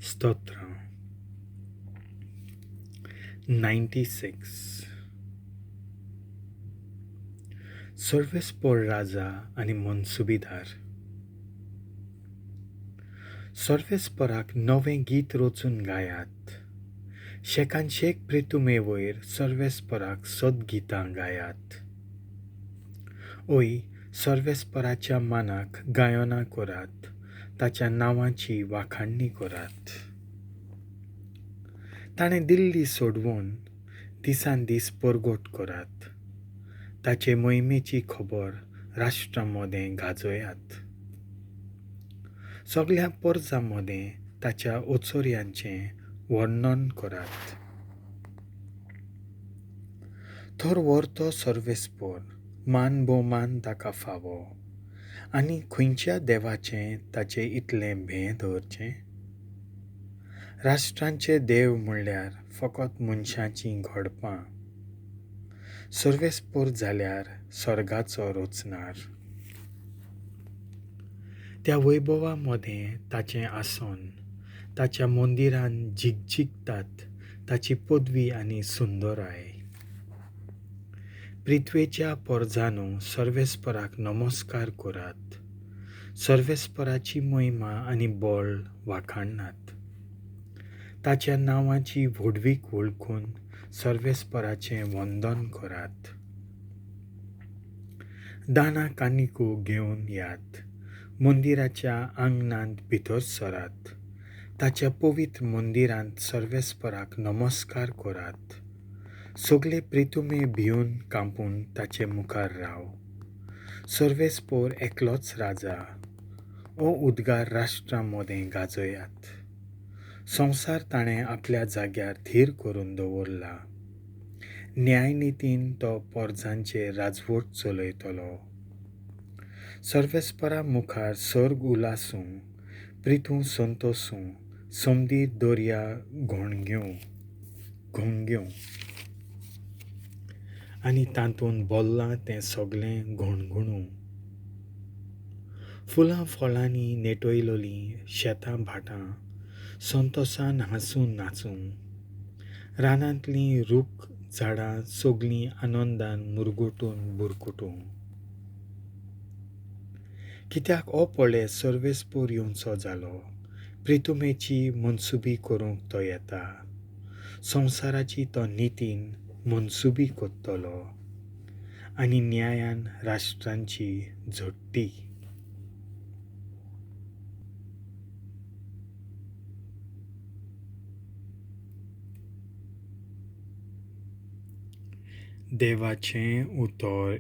स्तोत्र 96 सर्वेस्पोर राजा आणि मनसुबीदार सर्वेस्पोराक नवें गीत रोचून गायात. शेकां'xek prithumêvoir सर्वेस्पोराक सodgitam गायात. ओय सोर्वेस्पोराच्या मानाक गायोना कोरात. ताच्या नांवाची वाखाण'nni कोरात. ताणें dil'li सोडवून दिसां'दीस porgôtt कोरात. ताचे मोहिमेची खबर राष्ट्रां मदें गाजोयात. सगळ्या पोरजां मदें ताच्या ओचोऱ्यांचें वर्णन कोरात. थोर व्हरतो सर्वेस्पोर, मान भोवमान ताका फावो, आनी खंयच्या देवाचें ताचे इतलें भें दवरचें? राष्ट्रांचे देव म्हणल्यार फकत मनशांचीं घडपां. सर्वेस्पोर जाल्यार स्वर्गाचो रोचणार. त्या वैभवा मदें ताचें आसन, ताच्या मंदिरांत झिगझिगतात ताची पदवी आनी सुंदराय. पृथ्वेच्या पोरजांनो सर्वेस्पोराक नमस्कार कोरात. सर्वेस्पोराची महिमा आनी बळ वाखाणनात. ताच्या नांवाची व्हडवीक वळखून सर्वेस्पोराचें वंदन कोरात. दाना कानिकू घेवन यात. मंदिराच्या आंगणांत भितर सरात. ताच्या पवित्र मंदिरांत सर्वेस्पोराक नमस्कार कोरात. सगळे प्रिथुमे भिवन कांपून ताचे मुखार राव. सर्वेस्पोर एकलोच राजा. हो उद्गार राष्ट्रां मदें गाजोयात. संवसार ताणें आपल्या जाग्यार थीर करून दवरला. न्यायनितीन तो पोरजांचेर राजवट चलयतलो. सर्वेस्पोरा मुखार सर्ग उलासूं, पृथू संतोसूं, समंदीर दर्या घोंग्यो आनी तातूंत बोल्लां तें सगळें घोणघुणू. फुलां फळांनी नेटयलोलीं शेतां भाटां संतोशान हांसून नाचूं. रानांतलीं रूख झाडां सगळीं आनंदान मुरगोटून बुरकुटूं. कित्याक हो पळय सर्वेस्पोर येवचो जालो. प्रिथुमेची मनसुबी करूंक तो येता. संवसाराची तो नितीन मनसुबी कोत्तलो आनी न्यायान राष्ट्रांची झडटी. देवाचें उतर